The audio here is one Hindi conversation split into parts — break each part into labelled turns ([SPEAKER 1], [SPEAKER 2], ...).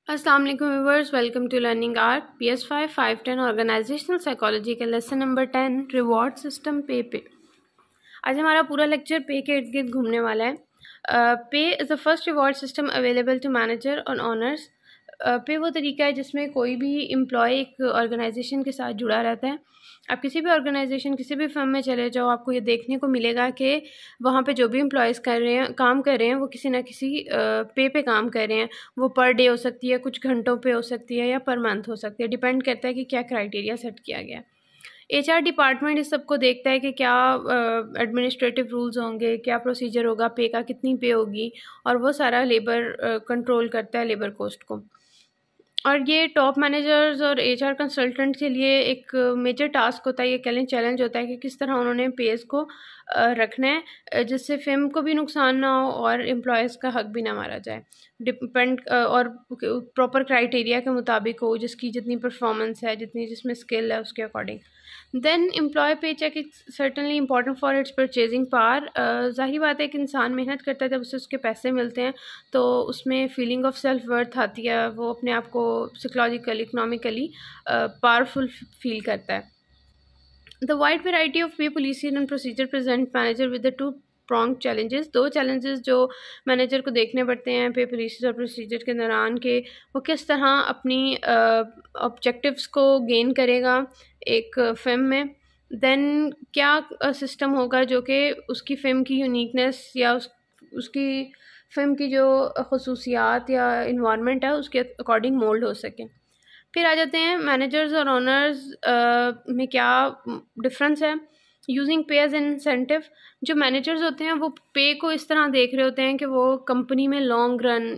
[SPEAKER 1] अस्सलाम वालेकुम viewers, welcome to learning art PS5 510 organisational psychology का लेसन नंबर 10 रिवॉर्ड सिस्टम पे। आज हमारा पूरा लेक्चर पे के इर्द गिर्द घूमने वाला है। Pay is the first reward system available to manager और ऑनर्स। पे वो तरीका है जिसमें कोई भी एम्प्लॉय एक ऑर्गेनाइजेशन के साथ जुड़ा रहता है। आप किसी भी ऑर्गेनाइजेशन किसी भी फर्म में चले जाओ, आपको ये देखने को मिलेगा कि वहाँ पे जो भी एम्प्लॉयज़ काम कर रहे हैं वो किसी ना किसी पे काम कर रहे हैं। वो पर डे हो सकती है, कुछ घंटों पे हो सकती है, या पर मंथ हो सकती है। डिपेंड करता है कि क्या क्राइटेरिया सेट किया गया है। HR डिपार्टमेंट इस सब को देखता है कि क्या एडमिनिस्ट्रेटिव रूल्स होंगे, क्या प्रोसीजर होगा, पे का कितनी पे होगी, और वो सारा लेबर कंट्रोल करता है, लेबर कोस्ट को। और ये टॉप मैनेजर्स और HR कंसल्टेंट के लिए एक मेजर टास्क होता है, ये कह लें चैलेंज होता है कि किस तरह उन्होंने पेस को रखना है जिससे फिल्म को भी नुकसान ना हो और एम्प्लॉयज़ का हक भी ना मारा जाए। और प्रॉपर क्राइटेरिया के मुताबिक हो, जिसकी जितनी परफॉर्मेंस है, जितनी जिसमें स्किल है, उसके according. Then employ pay check is certainly important for its purchasing power. ज़ाहिर बात है कि इंसान मेहनत करता है, जब उसे उसके पैसे मिलते हैं तो उसमें फीलिंग ऑफ सेल्फ वर्थ आती है, वो अपने आप को साइकोलॉजिकली इकोनॉमिकली पावरफुल फील करता है। द वाइड वेराइटी ऑफ पे policy and procedure present manager with the two prong challenges. दो चैलेंजेस जो मैनेजर को देखने पड़ते हैं पे पॉलिसीज और प्रोसीजर के दौरान, के वो किस तरह अपनी ऑब्जेक्टिव्स को गेन करेगा एक फिल्म में। देन क्या सिस्टम होगा जो कि उसकी फ़िल्म की यूनिकनेस या उसकी फ़िल्म की जो खसूसियात या इन्वायरमेंट है उसके अकॉर्डिंग मोल्ड हो सके। फिर आ जाते हैं मैनेजर्स और ऑनर्स में क्या डिफरेंस है। यूजिंग पे एज एन इंसेंटिव, जो मैनेजर्स होते हैं वो पे को इस तरह देख रहे होते हैं कि वो कंपनी में लॉन्ग रन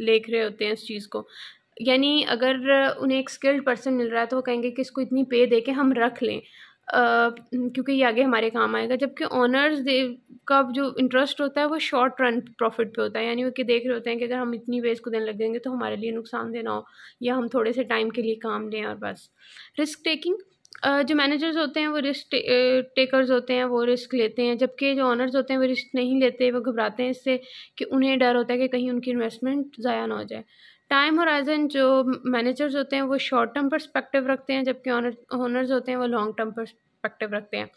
[SPEAKER 1] देख रहे होते हैं इस चीज़ को। यानी अगर उन्हें एक स्किल्ड पर्सन मिल रहा है तो वो कहेंगे कि इसको इतनी पे दे के हम रख लें क्योंकि ये आगे हमारे काम आएगा। जबकि ऑनर्स का जो इंटरेस्ट होता है वो शॉर्ट रन प्रॉफिट पे होता है, यानी वो कि देख रहे होते हैं कि अगर हम इतनी पे इसको देने लग देंगे तो हमारे लिए नुकसान देना हो, या हम थोड़े से टाइम के लिए काम लें और बस। रिस्क टेकिंग, जो मैनेजर्स होते हैं वो रिस्क टेकर्स होते हैं, वो रिस्क लेते हैं, जबकि जो ऑनर्स होते हैं वो रिस्क नहीं लेते, वो घबराते हैं इससे कि उन्हें डर होता है कि कहीं उनकी इन्वेस्टमेंट ज़ाया ना हो जाए। टाइम होराइजन, जो मैनेजर्स होते हैं वो शॉर्ट टर्म पर्सपेक्टिव रखते हैं, जबकि ऑनर्स होते हैं वो लॉन्ग टर्म पर्सपेक्टिव रखते हैं।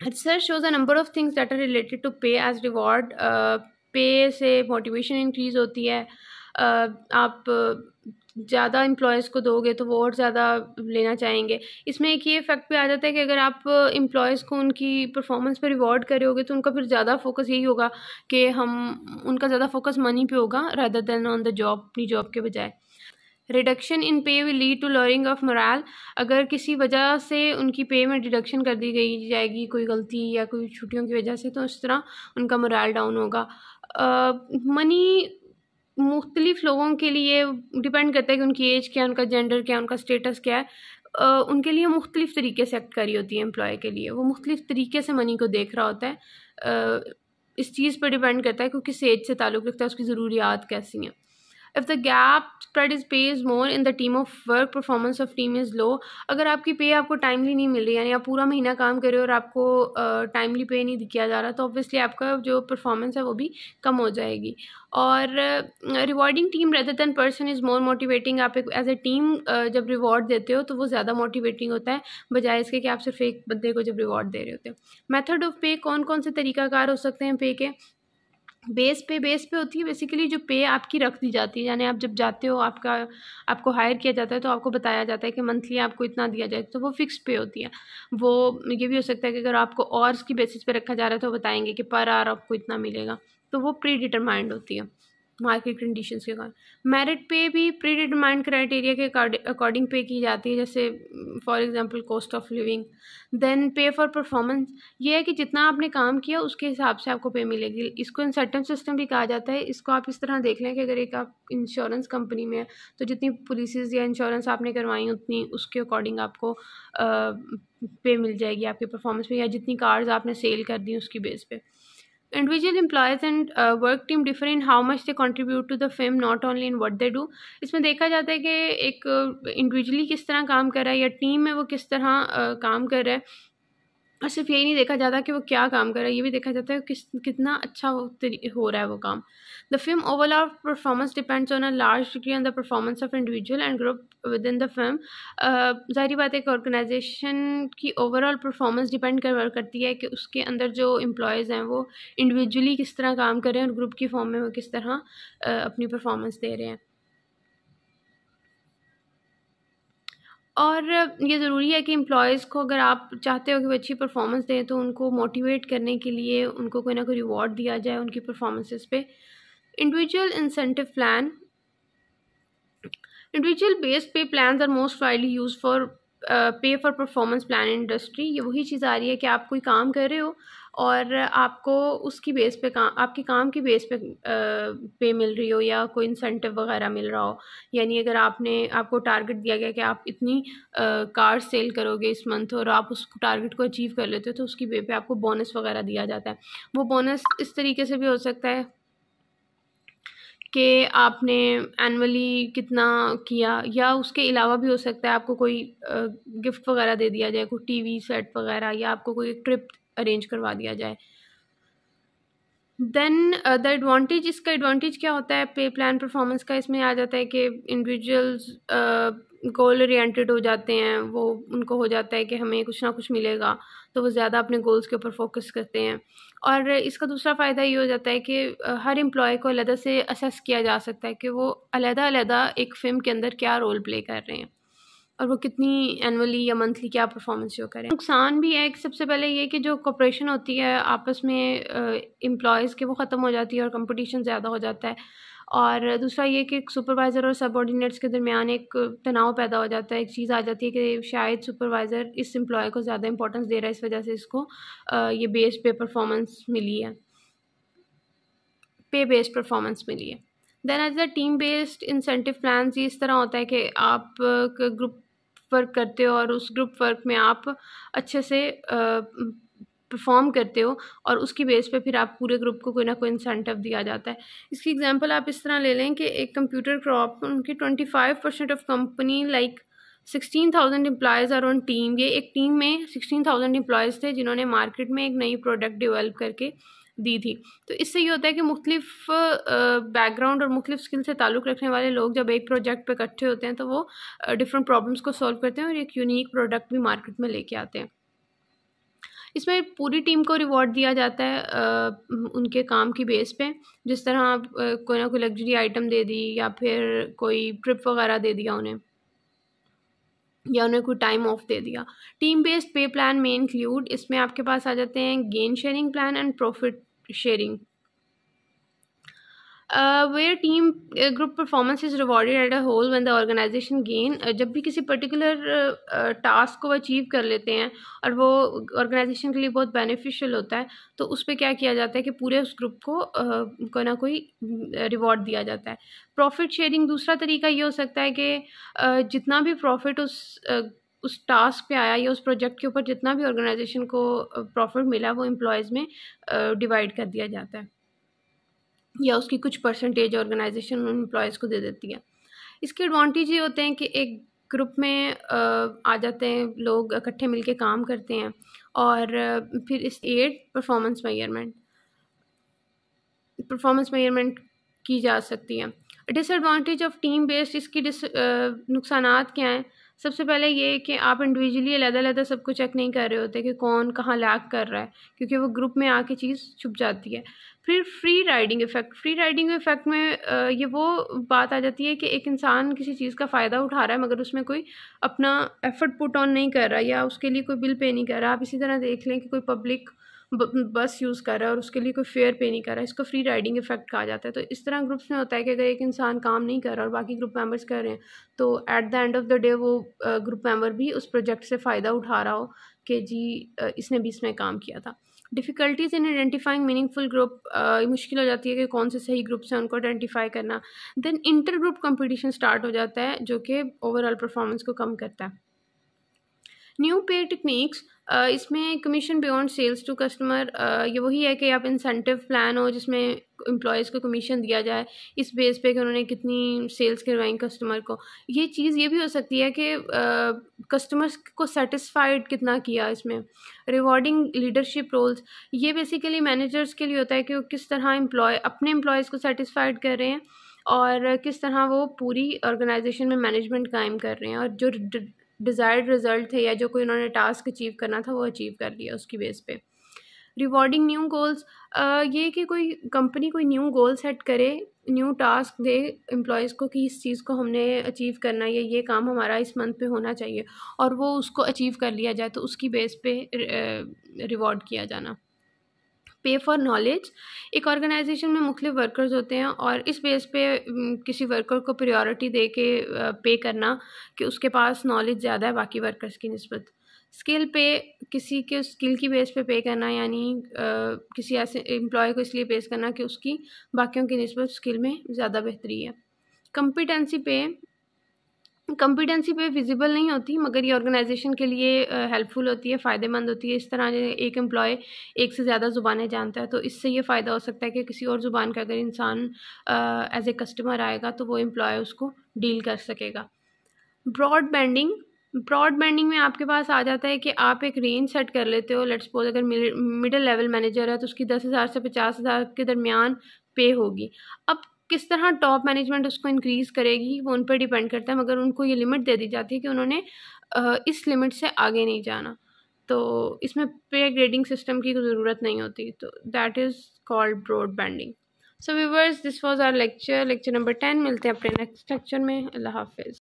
[SPEAKER 1] Research shows a number of things that are related to pay as reward. पे से मोटिवेशन इंक्रीज़ होती है। आप ज़्यादा एम्प्लॉयज़ को दोगे तो वो और ज़्यादा लेना चाहेंगे। इसमें एक ये फैक्ट भी आ जाता है कि अगर आप एम्प्लॉयज़ को उनकी परफॉर्मेंस पे रिवॉर्ड कर रहे होगे तो उनका फिर ज़्यादा फोकस यही होगा कि उनका ज़्यादा फोकस मनी पे होगा rather than on the job, अपनी जॉब के बजाय। Reduction in pay will lead to lowering of morale, अगर किसी वजह से उनकी पे में डिडक्शन कर दी गई जाएगी, कोई गलती या कोई छुट्टियों की वजह से, तो इस तरह उनका मोराल डाउन होगा। मनी मुख्तलिफ लोगों के लिए डिपेंड करता है कि उनकी एज क्या है, उनका जेंडर क्या है, उनका स्टेटस क्या है। उनके लिए मुख्तलिफ तरीके से एक्ट करी होती है एम्प्लॉय के लिए, वो मुख्तलिफ तरीके से मनी को देख रहा होता है। इस चीज़ पर डिपेंड करता है कि किस एज से ताल्लुक़ रखता है, उसकी ज़रूरियात कैसी हैं। If the gap spread is पे is more in the team of work, performance of team is low, अगर आपकी पे आपको टाइमली नहीं मिल रही, यानी आप पूरा महीना काम कर रहे हो और आपको टाइमली पे नहीं किया जा रहा, तो ऑब्वियसली आपका जो परफॉर्मेंस है वो भी कम हो जाएगी। और rewarding team rather than person is more motivating, आप एक एज ए टीम जब रिवॉर्ड देते हो तो वो ज़्यादा मोटिवेटिंग होता है बजाय इसके कि आप सिर्फ एक बंदे को जब रिवॉर्ड दे रहे होते हो। मेथड ऑफ पे, कौन कौन से तरीकाकार हो सकते हैं पे के। बेस पे होती है बेसिकली जो पे आपकी रख दी जाती है, यानी आप जब जाते हो आपको हायर किया जाता है तो आपको बताया जाता है कि मंथली आपको इतना दिया जाए, तो वो फिक्स पे होती है। वो ये भी हो सकता है कि अगर आपको आवर्स की बेसिस पे रखा जा रहा है तो बताएंगे कि पर आवर आपको इतना मिलेगा, तो वो प्री डिटरमाइंड होती है मार्केट कंडीशंस के कारण। मेरिट पे भी प्री डिटरमाइंड क्राइटेरिया के अकॉर्डिंग पे की जाती है, जैसे for example cost of living. Then pay for performance, ये है कि जितना आपने काम किया उसके हिसाब से आपको पे मिलेगी। इसको इंसेंटिव सिस्टम भी कहा जाता है। इसको आप इस तरह देख लें कि अगर एक आप इंश्योरेंस कंपनी में है तो जितनी पॉलिसीज़ या इंश्योरेंस आपने करवाई उतनी उसके अकॉर्डिंग आपको पे मिल जाएगी आपके परफॉर्मेंस पे, या जितनी कार्स आपने सेल कर दी उसकी बेस पे। Individual employees and work team differ in how much they contribute to the firm, not only in what they do. इसमें देखा जाता है कि एक इंडिविजुअली किस तरह काम कर रहा है या टीम में वो किस तरह काम कर रहा है, और सिर्फ यही नहीं देखा जाता कि वो क्या काम कर रहा है, ये भी देखा जाता है कितना अच्छा हो रहा है वो काम। The film overall performance depends on a large degree on the performance of individual and group with in the film. ज़ाहिर बात है कि ऑर्गेनाइजेशन की ओवरऑल परफॉर्मेंस डिपेंड करती है कि उसके अंदर जो एम्प्लॉयज़ हैं वो इंडिविजुअली किस तरह काम कर रहे हैं और ग्रुप की फॉर्म में वो किस तरह अपनी परफॉर्मेंस दे रहे हैं। और ये ज़रूरी है कि एम्प्लॉयज़ को, अगर आप चाहते हो कि वो अच्छी परफॉर्मेंस दें, तो उनको मोटिवेट करने के लिए उनको कोई ना कोई रिवॉर्ड दिया जाए उनकी परफॉर्मेंसेस पे। Individual incentive plan, individual based pay plans are most widely use for pay for performance plan industry. ये वही चीज़ आ रही है कि आप कोई काम कर रहे हो और आपको उसकी बेस पे आपके काम की बेस पे पे मिल रही हो या कोई इंसेंटिव वगैरह मिल रहा हो। यानी अगर आपको टारगेट दिया गया कि आप इतनी कार सेल करोगे इस मंथ और आप उस टारगेट को अचीव कर लेते हो, तो उसकी पे आपको बोनस वगैरह दिया जाता है। वो बोनस इस तरीके से भी हो सकता है कि आपने एनुअली कितना किया, या उसके अलावा भी हो सकता है आपको कोई गिफ्ट वगैरह दे दिया जाए, कोई टीवी सेट वगैरह, या आपको कोई ट्रिप अरेंज करवा दिया जाए। देन द एडवांटेज, इसका एडवांटेज क्या होता है पे प्लान परफॉर्मेंस का, इसमें आ जाता है कि इंडिविजुअल्स गोल ओरिएंटेड हो जाते हैं। वो उनको हो जाता है कि हमें कुछ ना कुछ मिलेगा, तो वो ज़्यादा अपने गोल्स के ऊपर फोकस करते हैं। और इसका दूसरा फ़ायदा ये हो जाता है कि हर एम्प्लॉय को अलग से असेस किया जा सकता है कि वो अलग-अलग एक फ़िल्म के अंदर क्या रोल प्ले कर रहे हैं और वो कितनी एनुअली या मंथली क्या परफॉर्मेंस शो करें। नुकसान भी है कि सबसे पहले ये कि जो कोऑपरेशन होती है आपस में एम्प्लॉयज़ के, वो ख़त्म हो जाती है और कंपटीशन ज़्यादा हो जाता है। और दूसरा ये कि सुपरवाइज़र और सबऑर्डिनेट्स के दरमियान एक तनाव पैदा हो जाता है। एक चीज़ आ जाती है कि शायद सुपरवाइज़र इस एम्प्लॉय को ज़्यादा इंपॉर्टेंस दे रहा है, इस वजह से इसको ये बेस्ड पे परफॉर्मेंस मिली है, पे बेस्ड परफॉर्मेंस मिली है। Then as a team based incentive plans, ये इस तरह होता है कि आप ग्रुप वर्क करते हो और उस ग्रुप वर्क में आप अच्छे से परफॉर्म करते हो और उसकी बेस पे फिर आप पूरे ग्रुप को कोई ना कोई इंसेंटिव दिया जाता है। इसकी एग्जांपल आप इस तरह ले लें कि एक कंप्यूटर क्रॉप, उनकी 25% of company like 16,000 employees are on team. ये एक टीम में 16,000 एम्प्लॉयज़ थे जिन्होंने मार्केट में एक नई प्रोडक्ट डेवलप करके दी थी। तो इससे ये होता है कि मुख्तलिफ बैकग्राउंड और मुख्तलिफ स्किल से ताल्लुक़ रखने वाले लोग जब एक प्रोजेक्ट पे इकट्ठे होते हैं तो वो डिफरेंट प्रॉब्लम्स को सॉल्व करते हैं और एक यूनिक प्रोडक्ट भी मार्केट में लेके आते हैं। इसमें पूरी टीम को रिवॉर्ड दिया जाता है उनके काम की बेस पे। जिस तरह आप कोई ना कोई लग्जरी आइटम दे दी या फिर कोई ट्रिप वगैरह दे दिया उन्हें, या उन्हें कोई टाइम ऑफ दे दिया। टीम बेस्ड पे प्लान में इंक्लूड, इसमें आपके पास आ जाते हैं gain sharing plan and profit sharing, where team group performance is rewarded at a whole when the organisation gain. जब भी किसी पर्टिकुलर टास्क को अचीव कर लेते हैं और वो ऑर्गेनाइजेशन के लिए बहुत बेनिफिशियल होता है, तो उस पर क्या किया जाता है कि पूरे उस ग्रुप को कोई ना कोई रिवॉर्ड दिया जाता है। प्रॉफिट शेयरिंग दूसरा तरीका ये हो सकता है कि जितना भी प्रॉफिट उस टास्क पे आया या उस प्रोजेक्ट के ऊपर जितना भी ऑर्गेनाइजेशन को प्रॉफिट मिला, वो एम्प्लॉयज़ में डिवाइड कर दिया जाता है, या उसकी कुछ परसेंटेज ऑर्गेनाइजेशन उन एम्प्लॉयज़ को दे देती है। इसके एडवांटेज ये होते हैं कि एक ग्रुप में आ जाते हैं लोग, इकट्ठे मिलके काम करते हैं और फिर इस एड परफॉर्मेंस मेजरमेंट की जा सकती है। डिसएडवांटेज ऑफ टीम बेस्ड, इसकी नुकसानात क्या हैं? सबसे पहले ये कि आप इंडिविजुअली अलग-अलग सब कुछ चेक नहीं कर रहे होते कि कौन कहाँ लैग कर रहा है, क्योंकि वो ग्रुप में आके चीज़ छुप जाती है। फिर फ्री राइडिंग इफ़ेक्ट में ये वो बात आ जाती है कि एक इंसान किसी चीज़ का फ़ायदा उठा रहा है मगर उसमें कोई अपना एफ़र्ट पुट ऑन नहीं कर रहा या उसके लिए कोई बिल पे नहीं कर रहा। आप इसी तरह देख लें कि कोई पब्लिक बस यूज़ कर रहा है और उसके लिए कोई फेयर पे नहीं कर रहा है, इसको फ्री राइडिंग इफ़ेक्ट कहा जाता है। तो इस तरह ग्रुप्स में होता है कि अगर एक इंसान काम नहीं कर रहा और बाकी ग्रुप मेंबर्स कर रहे हैं, तो at the end of the day वो ग्रुप मेंबर भी उस प्रोजेक्ट से फ़ायदा उठा रहा हो कि जी इसने भी इसमें काम किया था। Difficulties in identifying meaningful group, मुश्किल हो जाती है कि कौन से सही ग्रुप्स हैं उनको आइडेंटिफाई करना। Then inter group competition start हो जाता है जो कि ओवरऑल परफॉर्मेंस को कम करता है। न्यू पे टेक्निक्स, इसमें commission beyond sales to customer, ये वही है कि आप इंसेंटिव प्लान हो जिसमें एम्प्लॉयज़ को कमीशन दिया जाए इस बेस पे कि उन्होंने कितनी सेल्स करवाई कस्टमर को। ये चीज़ ये भी हो सकती है कि कस्टमर्स को सेटिस्फाइड कितना किया इसमें। रिवॉर्डिंग लीडरशिप रोल्स, ये बेसिकली मैनेजर्स के लिए होता है कि वो किस तरह अपने एम्प्लॉयज़ को सेटिस्फाइड कर रहे हैं और किस तरह वो पूरी ऑर्गेनाइजेशन में मैनेजमेंट कायम कर रहे हैं और जो डिज़ायर्ड रिजल्ट थे या जो कोई उन्होंने टास्क अचीव करना था वो अचीव कर लिया उसकी बेस पे। रिवॉर्डिंग न्यू गोल्स, ये कि कोई कंपनी कोई न्यू गोल सेट करे, न्यू टास्क दे एम्प्लॉयज़ को कि इस चीज़ को हमने अचीव करना है, ये काम हमारा इस मंथ पे होना चाहिए और वो उसको अचीव कर लिया जाए तो उसकी बेस पे रिवॉर्ड किया जाना। पे फॉर नॉलेज, एक ऑर्गेनाइजेशन में मुख्तलिफ वर्कर्स होते हैं और इस बेस पे किसी वर्कर को प्रायोरिटी दे के पे करना कि उसके पास नॉलेज ज़्यादा है बाकी वर्कर्स की निस्बत। स्किल पे, किसी के स्किल की बेस पे करना, यानी किसी ऐसे एम्प्लॉय को इसलिए पेश करना कि उसकी बाकियों की निस्बत स्किल में ज़्यादा बेहतरी है। कंपिटेंसी पे विजिबल नहीं होती मगर ये ऑर्गेनाइजेशन के लिए हेल्पफुल होती है, फ़ायदेमंद होती है। इस तरह एक एम्प्लॉय एक से ज़्यादा ज़ुबानें जानता है तो इससे ये फ़ायदा हो सकता है कि किसी और ज़ुबान का अगर इंसान एज ए कस्टमर आएगा तो वो एम्प्लॉय उसको डील कर सकेगा। ब्रॉड बैंडिंग में आपके पास आ जाता है कि आप एक रेंज सेट कर लेते हो। लेट्स सपोज अगर मिडिल लेवल मैनेजर है तो उसकी 10,000 से 50,000 के दरमियान पे होगी। अब किस तरह टॉप मैनेजमेंट उसको इंक्रीज़ करेगी वो उन पर डिपेंड करता है, मगर उनको ये लिमिट दे दी जाती है कि उन्होंने इस लिमिट से आगे नहीं जाना, तो इसमें पे ग्रेडिंग सिस्टम की ज़रूरत नहीं होती, तो that is called broad banding. So viewers, this was our lecture number 10। मिलते हैं अपने नेक्स्ट लेक्चर में। अल्लाह हाफिज़।